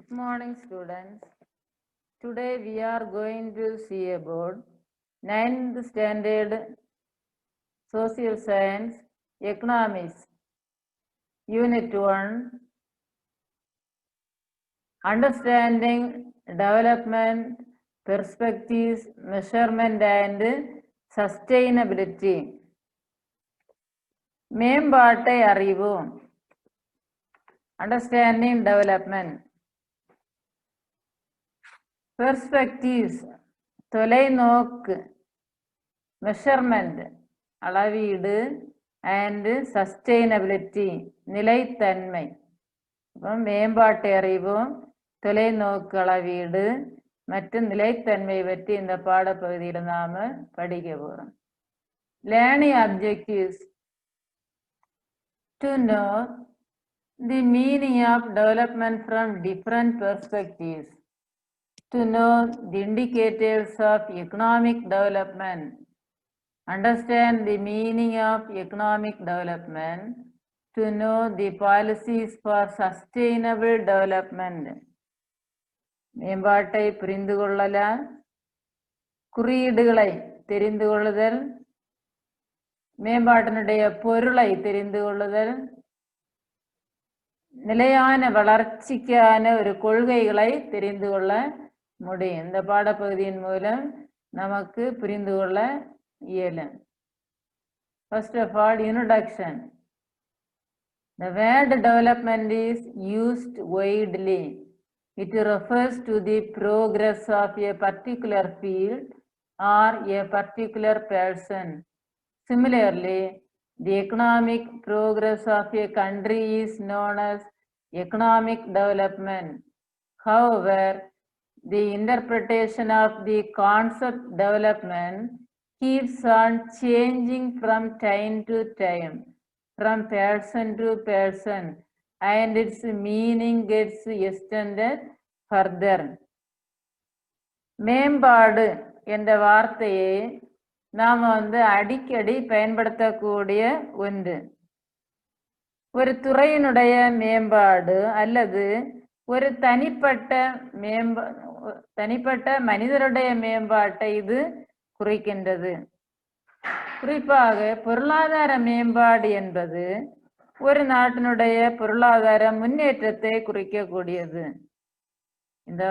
Good morning, students. Today we are going to see about 9th standard social science economics unit 1 understanding development perspectives measurement and sustainability மேம்பாட்டை அறிவோம் understanding development perspectives தொலைநோக்கு measurement அளவீடு and sustainability நிலைத்தன்மை. അപ്പം மேம்பாட்டை அறிவோம் தொலைநோக்கு அளவீடு மற்றும் நிலைத்தன்மை பற்றி இந்த பாடப்பகுதியில் நாம படிக்க போறோம். Learning objectives: to know the meaning of development from different perspectives, to know the indicators of economic development, understand the meaning of economic development, to know the policies for sustainable development. மேம்பாட்டை புரிந்து கொள்ளலாம், குறியீடுகளை தெரிந்து கொள்ளுதல், மேம்பாட்டினுடைய பொருளை தெரிந்து கொள்ளுதல், நிலையான வளர்ச்சிக்கான ஒரு கொள்கைகளை தெரிந்து கொள்ள முடியும். இந்த பாடப்பகுதியின் மூலம் நமக்கு புரிந்து கொள்ள இயலும். First of all, introduction. The word development is used widely. It refers to the progress of a particular field or a particular person. Similarly, the economic progress of a country is known as economic development. However, the interpretation of the concept development keeps on changing from time to time, from person to person, and its meaning gets extended further. மேம்பாடு என்ற வார்த்தையை நாம் அடிக்கடி பயன்படுத்தக்கூடிய ஒன்று. ஒரு துறையினுடைய மேம்பாடு அல்லது ஒரு தனிப்பட்ட மனிதருடைய மேம்பாட்டை இது குறிக்கின்றது. குறிப்பாக பொருளாதார மேம்பாடு என்பது ஒரு நாட்டினுடைய பொருளாதார முன்னேற்றத்தை குறிக்கக்கூடியது. இந்த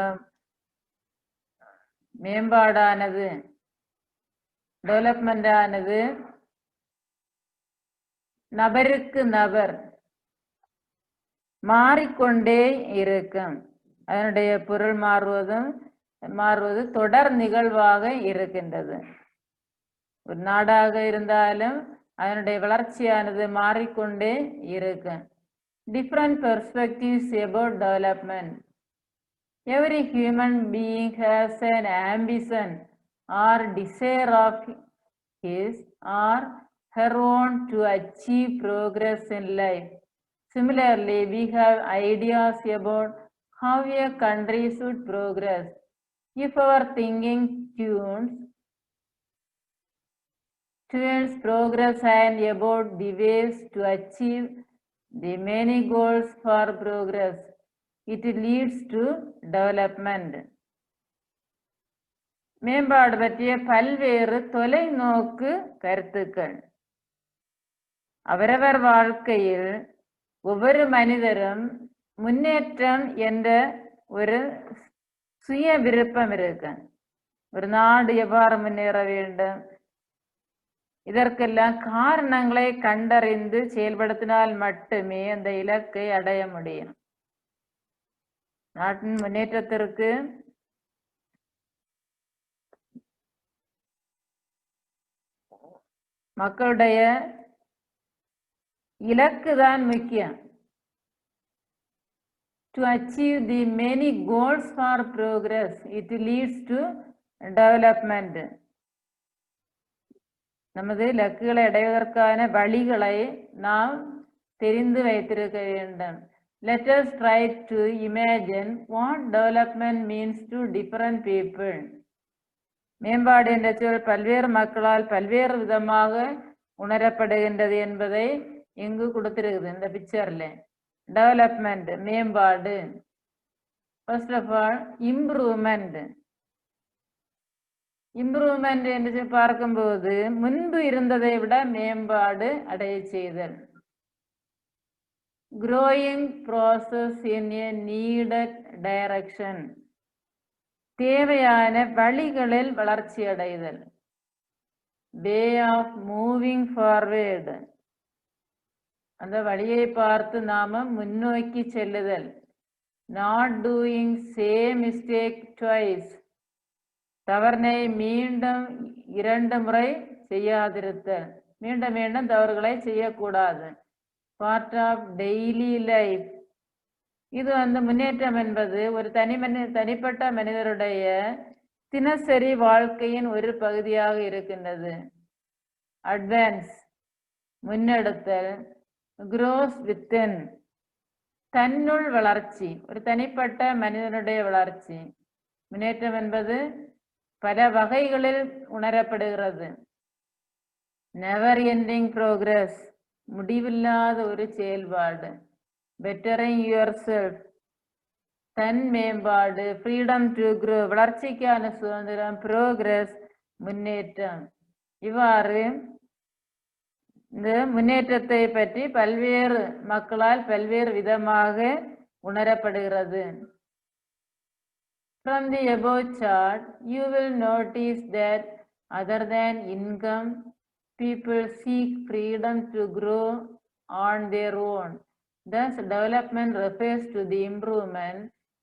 மேம்பாடானது டெவலப்மெண்ட் ஆனது நபருக்கு நபர் மாறிக்கொண்டே இருக்கும். அதனுடைய பொருள் மாறுவது தொடர் நிகழ்வாக இருக்கின்றது. ஒரு நாடாக இருந்தாலும் அதனுடைய வளர்ச்சியானது மாறிக்கொண்டே இருக்கும். Different perspectives about development. Every human being has an ambition or desire of his or her own to achieve progress in life. Similarly, we have ideas about how a country should progress. If our thinking tunes towards progress and about the ways to achieve the many goals for progress, it leads to development. மேம்பாடு பற்றிய பல்வேறு தொலைநோக்கு கருத்துக்கள். அவரவர் வாழ்க்கையில் ஒவ்வொரு மனிதரும் முன்னேற்றம் என்ற ஒரு சுய விருப்பம் இருக்கு. ஒரு நாடு எவ்வாறு முன்னேற வேண்டும், இதற்கெல்லாம் காரணங்களை கண்டறிந்து செயல்படுத்தினால் மட்டுமே அந்த இலக்கை அடைய முடியும். நாட்டின் முன்னேற்றத்திற்கு மக்களுடைய இலக்கு தான் முக்கியம். To achieve the many goals for progress, it leads to development. நமது இலக்குகளை அடைவதற்கான வழிகளை நாம் தெரிந்து வைத்திருக்க வேண்டும். Let us try to imagine what development means to different people. மேம்பாடு என்ற சொல் பல்வேறு மக்களால் பல்வேறு விதமாக உணரப்படுகின்றது என்பதை இங்கு கொடுத்திருக்குது இந்த பிக்சர்ல. டெவலப்மெண்ட் மேம்பாடு. First of all, improvement. Improvement என்று பார்க்கும்போது முன்பு இருந்ததை விட மேம்பாடு அடைய செய்தல். Growing process in a needed direction. தேவையான வழிகளில் வளர்ச்சி அடைதல். Way of moving forward. அந்த வழியை பார்த்து நாம முன்னோக்கி செல்லுதல். Not doing same mistake twice. தவறினை மீண்டும் 2 முறை செய்யாதிருத்தல். மீண்டும் மீண்டும் தவறுகளை செய்யக்கூடாது. Part of daily life. இது முன்னேற்றம் என்பது ஒரு தனிப்பட்ட மனிதருடைய தினசரி வாழ்க்கையின் ஒரு பகுதியாக இருக்கின்றது. அட்வான்ஸ் முன்னெடுத்தல். Grows within. தன்னுள் வளர்ச்சி, ஒரு தனிப்பட்ட மனிதனுடைய வளர்ச்சி. முன்னேற்றம் என்பது பல வகைகளில் உணரப்படுகிறது. நெவர் எண்டிங் ப்ரோக்ரஸ், முடிவில்லாத ஒரு செயல்பாடு. பெட்டரிங் யுவர் செல்ஃப், தன் மேம்பாடு. ஃப்ரீடம் டு க்ரோ, வளர்ச்சிக்கான சுதந்திரம். ப்ரோக்ரஸ், முன்னேற்றம். இவ்வாறு இந்த முன்னேற்றத்தை பற்றி பல்வேறு மக்களால் பல்வேறு விதமாக உணரப்படுகிறது. From the above chart, you will notice that other than income, people seek freedom to grow on their own. Thus, development refers to the improvement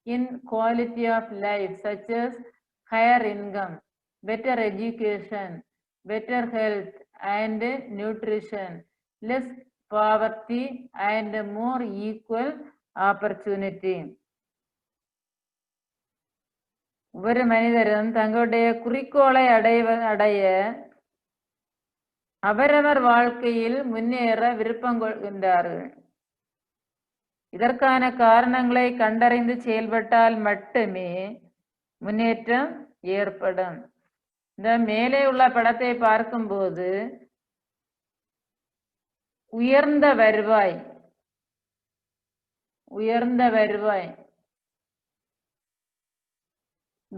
in quality of life, such as higher income, better education, better health and nutrition, less poverty and more equal opportunity. ஒவ்வொரு மனிதரும் தங்களுடைய குறிக்கோளை அடைய அவரவர் வாழ்க்கையில் முன்னேற விருப்பம் கொள்கின்றார்கள். இதற்கான காரணங்களை கண்டறிந்து செயல்பட்டால் மட்டுமே முன்னேற்றம் ஏற்படும். இந்த மேலே உள்ள படத்தை பார்க்கும்போது உயர்ந்த வருவாய்,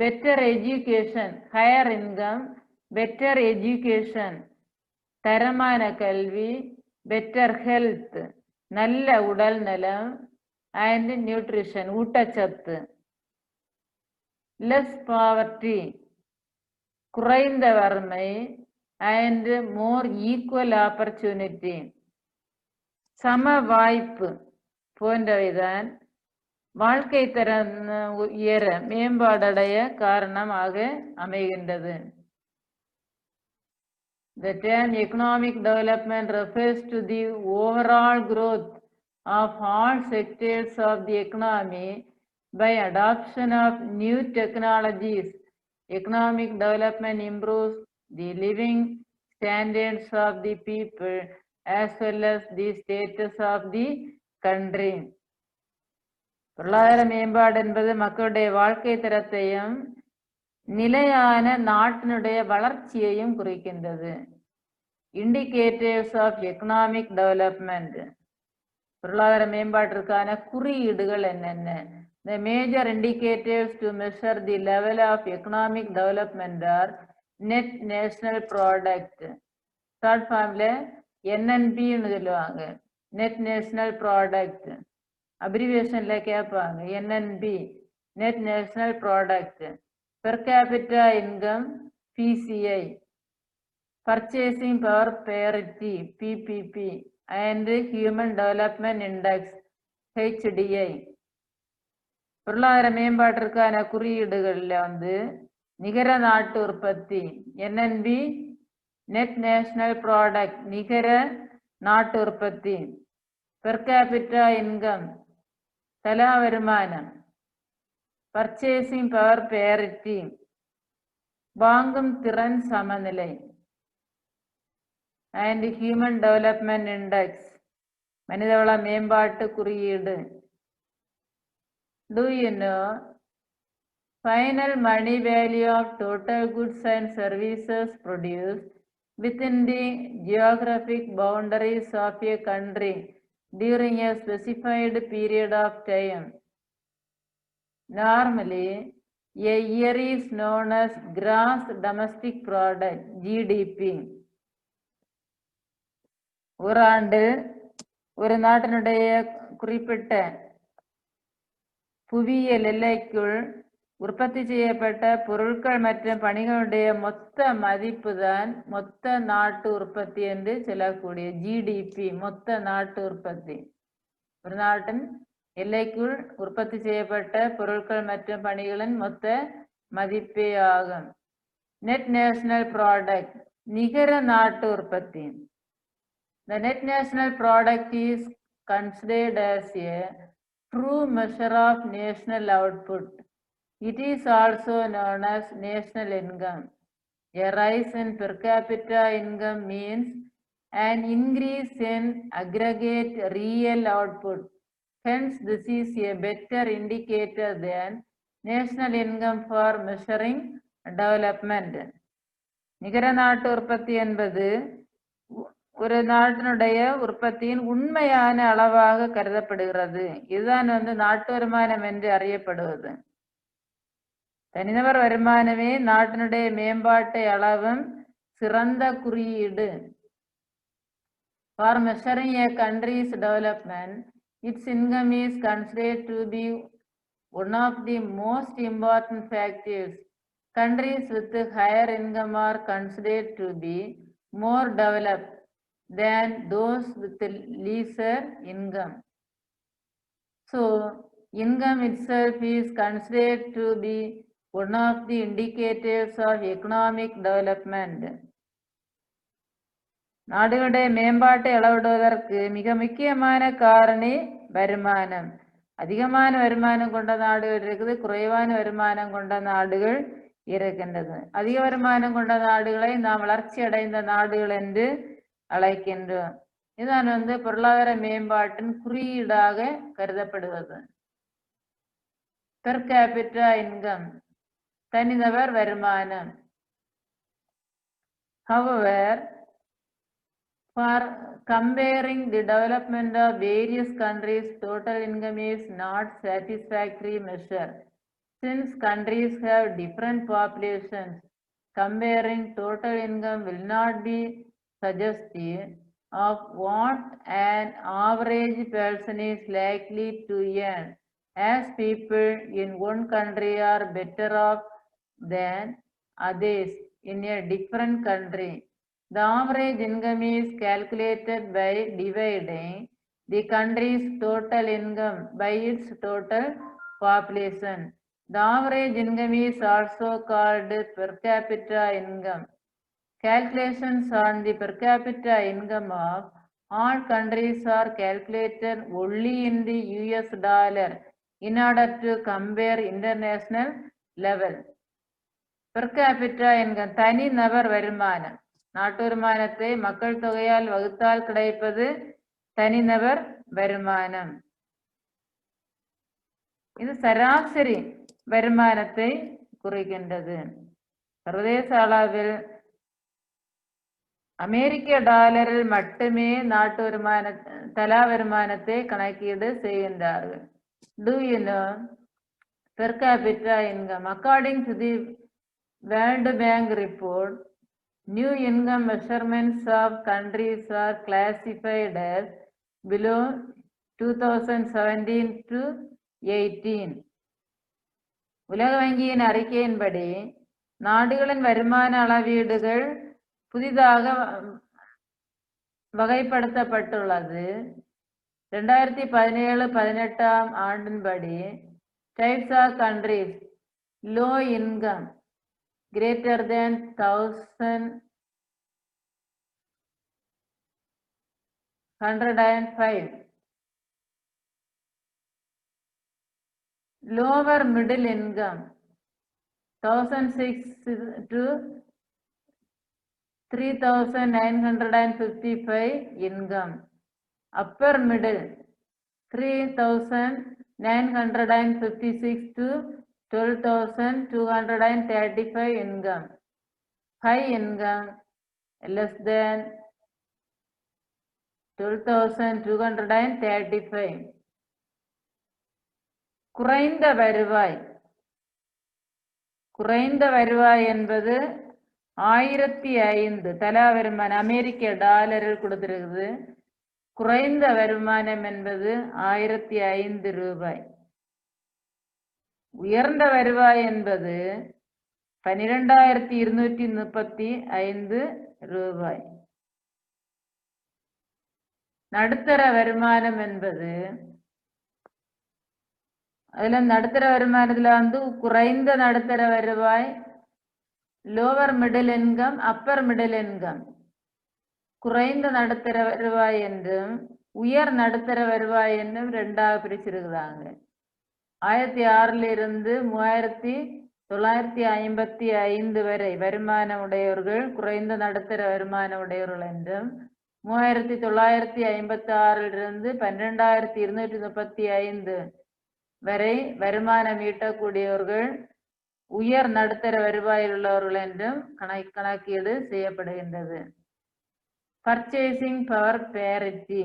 better education, higher income, better education, தரமான கல்வி, பெட்டர் ஹெல்த், நல்ல உடல் நலம், அண்ட் நியூட்ரிஷன், ஊட்டச்சத்து. லெஸ் பாவர்ட்டி, குறைந்த வறுமை, அண்ட் மோர் ஈக்குவல் ஆப்பர்ச்சுனிட்டி, சம வாய்ப்பு போன்றவைதான் வாழ்க்கை தரம் உயர மேம்பாடடைய காரணமாக அமைகின்றது. The term economic development refers to the overall growth of all sectors of the economy by adoption of new technologies. Economic development improves the living standards of the people as well as the status of the country. பொருளாதார மேம்பாடு என்பது மக்களுடைய வாழ்க்கை தரத்தையும் நிலையான நாட்டினுடைய வளர்ச்சியையும் குறிக்கின்றது. இண்டிகேட்டர்ஸ் ஆஃப் எக்கனாமிக் டெவலப்மெண்ட், பொருளாதார மேம்பாட்டிற்கான குறியீடுகள் என்னென்ன? The major indicators to measure the level of economic development are net national product, short ஃபார்ம்ல NNP-ன்னு சொல்லுவாங்க. நெட் நேஷனல் ப்ராடக்ட், அப்ரிவேஷன்ல கேட்பாங்க NNP, net national product. Per capita income PCI, purchasing power parity PPP, and human development index HDI. பொருளாதார மேம்பாட்டிற்கான குறியீடுகள்ல நிகர நாட்டு உற்பத்தி NNB, net national product, நிகர நாட்டு உற்பத்தி. பெர் கேபிட்டா இன்கம், தலா வருமானம். பர்ச்சேசிங் பவர் பேரிட்டி, வாங்கும் திறன் சமநிலை. அண்ட் ஹியூமன் டெவலப்மெண்ட் இண்டெக்ஸ், மனிதவள மேம்பாட்டு குறியீடு. Do you know final money value of total goods and services produced within the geographic boundaries of a country during a specified period of time? Normally, a year is known as gross domestic product, GDP. ஒரு ஆண்டு ஒரு நாட்டினுடைய குறிப்பிட்ட புவியியல் எல்லைக்குள் உற்பத்தி செய்யப்பட்ட பொருட்கள் மற்றும் பணிகளுடைய மொத்த மதிப்பு தான் மொத்த நாட்டு உற்பத்தி என்று சொல்லக்கூடிய ஜிடிபி. மொத்த நாட்டு உற்பத்தி ஒரு நாட்டின் எல்லைக்குள் உற்பத்தி செய்யப்பட்ட பொருட்கள் மற்றும் பணிகளின் மொத்த மதிப்பே ஆகும். நெட் நேஷனல் ப்ராடக்ட், நிகர நாட்டு உற்பத்தி. The net national product is considered as a true measure of national output. It is also known as national income. A rise in per capita income means an increase in aggregate real output. Hence, this is a better indicator than national income for measuring development. நிகர நாட்டு உற்பத்தி என்பது ஒரு நாட்டினுடைய உற்பத்தியின் உண்மையான அளவாக கருதப்படுகிறது. இதுதான் நாட்டு வருமானம் என்று அறியப்படுவது. தனிநபர் வருமானமே நாட்டினுடைய மேம்பாட்டை அளவும் சிறந்த குறியீடு. For measuring a country's development, its income is considered to be one of the most important factors. Countries with higher income are considered to be more developed than those with lesser income. So, income itself is considered to be one of the indicators of economic development. நாடுகளுடைய மேம்பாட்டை அளவிடுவதற்கு மிக முக்கியமான காரணி வருமானம். அதிகமான வருமானம் கொண்ட நாடுகள் இருக்குது, குறைவான வருமானம் கொண்ட நாடுகள் இருக்கின்றது. அதிக வருமானம் கொண்ட நாடுகளை நாம் வளர்ச்சி அடைந்த நாடுகள் என்று அழைக்கின்றோம். இதுதான் பொருளாதார மேம்பாட்டின் குறியீடாக கருதப்படுவது. பெர் கேபிட்டா இன்கம், தனிநபர் வருமானம். However, for comparing the development of various countries, total income is not satisfactory measure. Since countries have different populations, comparing total income will not be suggestive of what an average person is likely to earn, as people in one country are better off than others in a different country. The average income is calculated by dividing the country's total income by its total population. The average income is also called per capita income. Calculations on the per capita income of all countries are calculated only in the US dollar in order to compare international level. Per capita income, தனி நபர் வருமானம். நாட்டு வருமானத்தை மக்கள் தொகையால் வகுத்தால் கிடைப்பது தனிநபர் வருமானம். இது சராசரி வருமானத்தை குறிக்கின்றது. சர்வதேச அளவில் அமெரிக்க டாலரில் மட்டுமே நாட்டு தலா வருமானத்தை கணக்கீடு செய்கின்றார்கள். Do you know per capita income? According to the World Bank report, new income measurements of countries are classified as below 2017 to 18. உலக வங்கியின் அறிக்கையின்படி நாடுகளின் வருமான அளவீடுகள் புதிதாக வகைப்படுத்தப்பட்டுள்ளது. 2017-18 ஆண்டின்படி types of countries: low income, greater than 1,105, lower middle income 1,006 to 3,955 income, upper middle 3,956 to 12,235 income, high income less than 12,235. குறைந்த வருவாய். குறைந்த வருவாய் என்பது 1005 தலா வருமானம் அமெரிக்க டாலரில் கொடுத்திருக்குது. குறைந்த வருமானம் என்பது 1005 ரூபாய். உயர்ந்த வருவாய் என்பது 12,235 ரூபாய். நடுத்தர வருமானம் என்பது அதுல நடுத்தர வருமானத்துல வந்து குறைந்த நடுத்தர வருவாய், lower middle income, upper middle income. குறைந்த நடுத்தர வருவாய் என்றும் உயர் நடுத்தர வருவாய் என்றும் ரெண்டாக பிரிச்சிருக்கிறாங்க. 1006 இருந்து 3955 வரை வருமானம் உடையவர்கள் குறைந்த நடுத்தர வருமானம் உடையவர்கள் என்றும், 3956 இருந்து 12,235 வரை வருமானம் ஈட்டக்கூடியவர்கள் உயர் நடுத்தர வருவாயில் உள்ளவர்கள் என்றும் கணக்கீடு செய்யப்படுகின்றது. பர்ச்சேசிங் பவர் பேரிட்டி,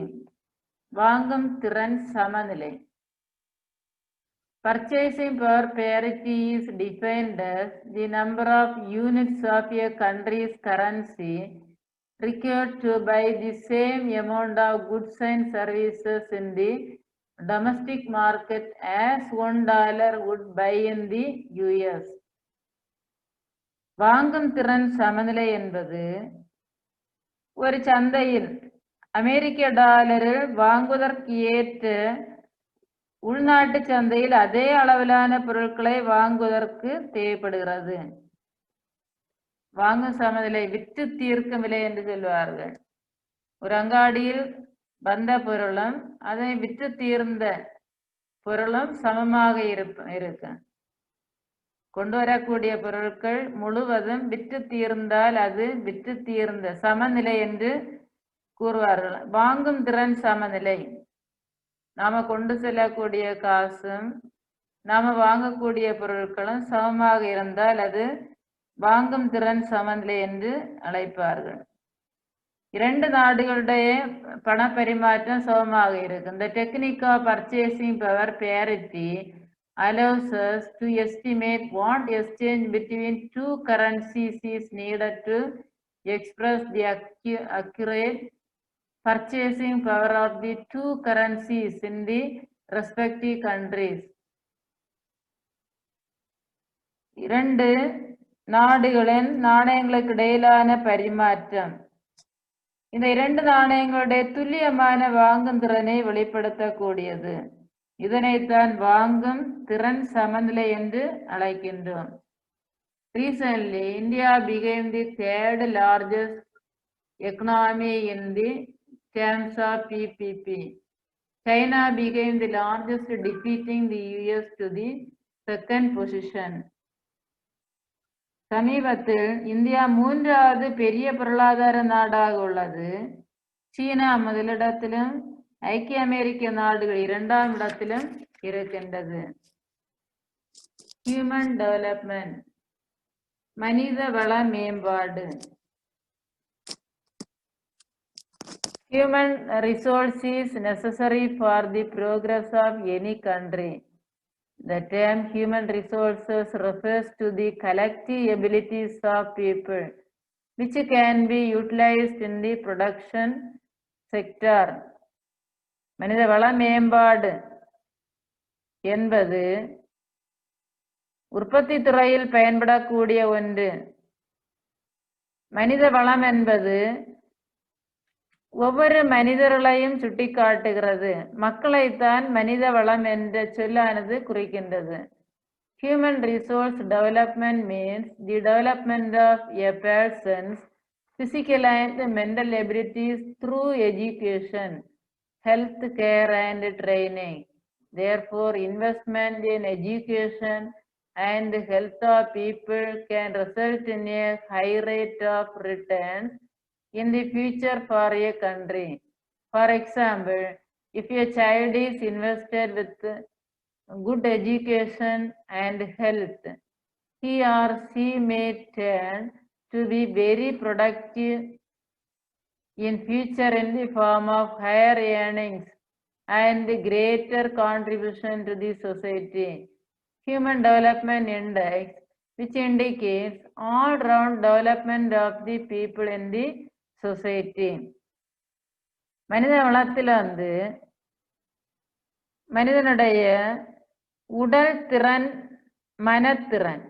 வாங்கும் திறன் சமநிலை. Purchasing power parity is defined as the number of units of a country's currency required to buy the same amount of goods and services in the domestic market as $1 would buy in the US. வாங்கும் திறன் சமநிலை என்பது ஒரு சந்தையில் அமெரிக்க டாலரில் வாங்குவதற்கு ஏற்ற உள்நாட்டு சந்தையில் அதே அளவிலான பொருட்களை வாங்குவதற்கு தேவைப்படுகிறது. வாங்கும் சமநிலை விற்று தீர்க்கும் விலை என்று சொல்வார்கள். ஒரு அங்காடியில் வந்த பொருளும் அதை விற்று தீர்ந்த பொருளும் சமமாக இருக்கும். கொண்டு வரக்கூடிய பொருட்கள் முழுவதும் விற்று தீர்ந்தால் அது விற்று தீர்ந்த சமநிலை என்று கூறுவார்கள். வாங்கும் திறன் சமநிலை, நாம கொண்டு செல்லக்கூடிய காசும் நாம வாங்கக்கூடிய பொருட்களும் சமமாக இருந்தால் அது வாங்கும் திறன் சமநிலை என்று அழைப்பார்கள். இரண்டு நாடுகளுடைய பண பரிமாற்றம் சமமாக இருக்கும். The technique of purchasing power parity allows us to estimate what exchange between two currencies is needed to express the accurate purchasing power of the two currencies in the respective countries. இரண்டு நாடுகளின் நாணயங்களுக்கு இடையிலான பரிமாற்றம் இந்த இரண்டு நாணயங்களுடைய துல்லியமான வாங்கும் திறனை வெளிப்படுத்தக்கூடியது. இதனைத்தான் வாங்கும் திறன் சமநிலை என்று அழைக்கின்றோம். Recently, India became the third largest economy in the terms of PPP. China became the largest, defeating the US to the second position. சமீபத்தில் இந்தியா மூன்றாவது பெரிய பொருளாதார நாடாக உள்ளது. சீனா முதலிடத்திலும் ஐக்கிய அமெரிக்க நாடுகள் இரண்டாம் இடத்திலும் இருக்கின்றது. ஹியூமன் டெவலப்மெண்ட், மனித வள மேம்பாடு. Human resources necessary for the progress of any country. The term human resources refers to the collective abilities of people which can be utilized in the production sector. மனித வள மேம்பாடு என்பது உற்பத்தி துறையில் பயன்படக்கூடிய ஒன்று. மனித வளம் என்பது ஒவ்வொரு மனிதர்களையும் சுட்டிக்காட்டுகிறது. மக்களைத்தான் மனித வளம் என்ற சொல்லானது குறிக்கின்றது. Human resource development means the development of a person's physical and mental abilities through education, health care and training. Therefore, investment in education and health of people can result in a high rate of returns in the future for a country. For example, if a child is invested with good education and health, he or she may turn to be very productive in future in the form of higher earnings and greater contribution to the society. Human Development Index, which indicates all-round development of the people in the society. மனித வளத்தில் வந்து மனிதனுடைய உடல் திறன், மனத்திறன்,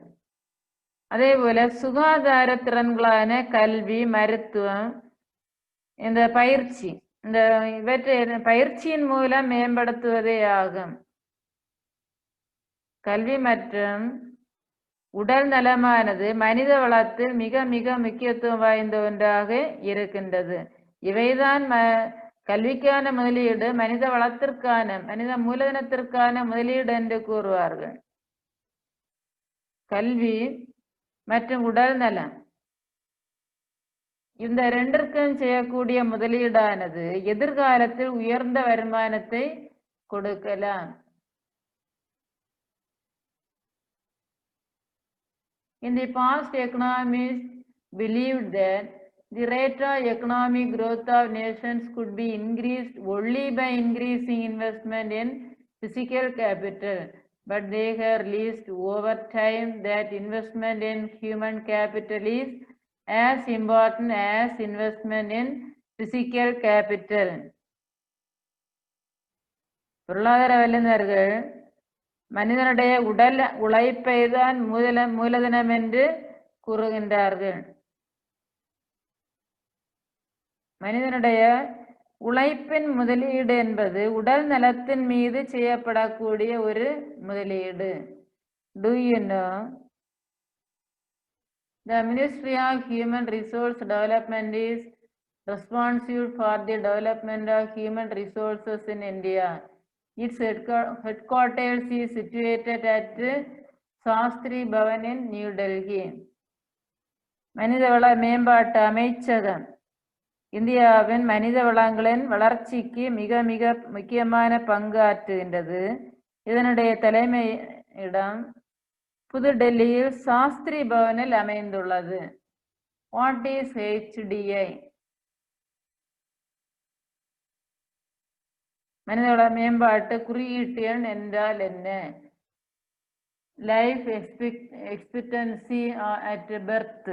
அதே போல சுகாதார திறன்களான கல்வி, மருத்துவம், இந்த பயிற்சி, இந்த இவற்றை பயிற்சியின் மூலம் மேம்படுத்துவதே ஆகும். கல்வி மற்றும் உடல் நலமானது மனித வளத்தில் மிக மிக முக்கியத்துவம் வாய்ந்த ஒன்றாக இருக்கின்றது. இவைதான் கல்விக்கான முதலீடு, மனித வளத்திற்கான, மனித மூலதனத்திற்கான முதலீடு என்று கூறுவார்கள். கல்வி மற்றும் உடல் நலம், இந்த ரெண்டிற்கும் செய்யக்கூடிய முதலீடானது எதிர்காலத்தில் உயர்ந்த வருமானத்தை கொடுக்கலாம். In the past, economists believed that the rate of economic growth of nations could be increased only by increasing investment in physical capital, but they have realized over time that investment in human capital is as important as investment in physical capital. பொருளாதார வல்லுநர்கள் மனிதனுடைய உடல் உழைப்பை தான் மூலதனம் என்று கூறுகின்றார்கள். மனிதனுடைய உழைப்பின் முதலீடு என்பது உடல் நலத்தின் மீது செய்யப்படக்கூடிய ஒரு முதலீடு. Do you know the Ministry of Human Resource Development is responsible for the development of human resources in India. Its headquarters is situated at Shastri Bhavan in New Delhi. மனிதவள மேம்பாட்டு அமைச்சகம் இந்தியாவின் மனித வளங்களின் வளர்ச்சிக்கு மிக மிக முக்கியமான பங்கு ஆற்றுகின்றது. இதனுடைய தலைமையிடம் புதுடெல்லியில் சாஸ்திரி பவனில் அமைந்துள்ளது. What is HDI? மனிதவள மேம்பாட்டு குறியீட்டு எண் என்றால் என்ன? லைஃப் எக்ஸ்பெக்டன்சி அட் பர்த்,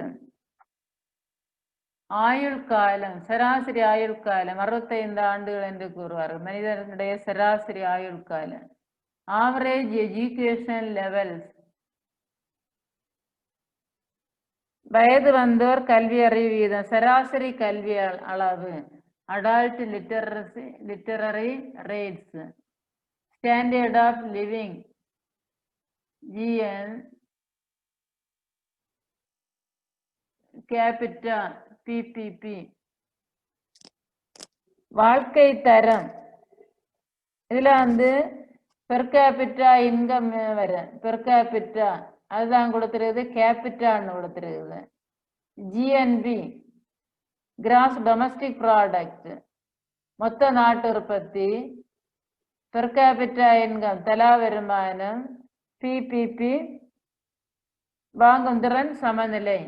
ஆயுள் காலம், சராசரி ஆயுள் காலம் 65 ஆண்டுகள் என்று கூறுவார்கள். மனிதனுடைய சராசரி ஆயுள் காலம். ஆவரேஜ் எஜுகேஷன் லெவல்ஸ், வயது வந்தோர் கல்வி அறிவு வீதம், சராசரி கல்வி அளவு. Adult literary rates, standard of living GN, capita PPP, வாழ்க்கை தரம். இதுல வந்து பெர் கேபிட்டா இன்கம் வரும். பெர் கேபிட்டா அதுதான் கொடுத்துருக்குது, கேபிட்டான்னு கொடுத்துருக்குது. GNP கிராஸ் டொமஸ்டிக் ப்ராடக்ட், மொத்த நாட்டு உற்பத்தி. பெர் கேபிட்டா இன்கம் தலா வருமானம். PPP வாங்கும் திறன் சமநிலை.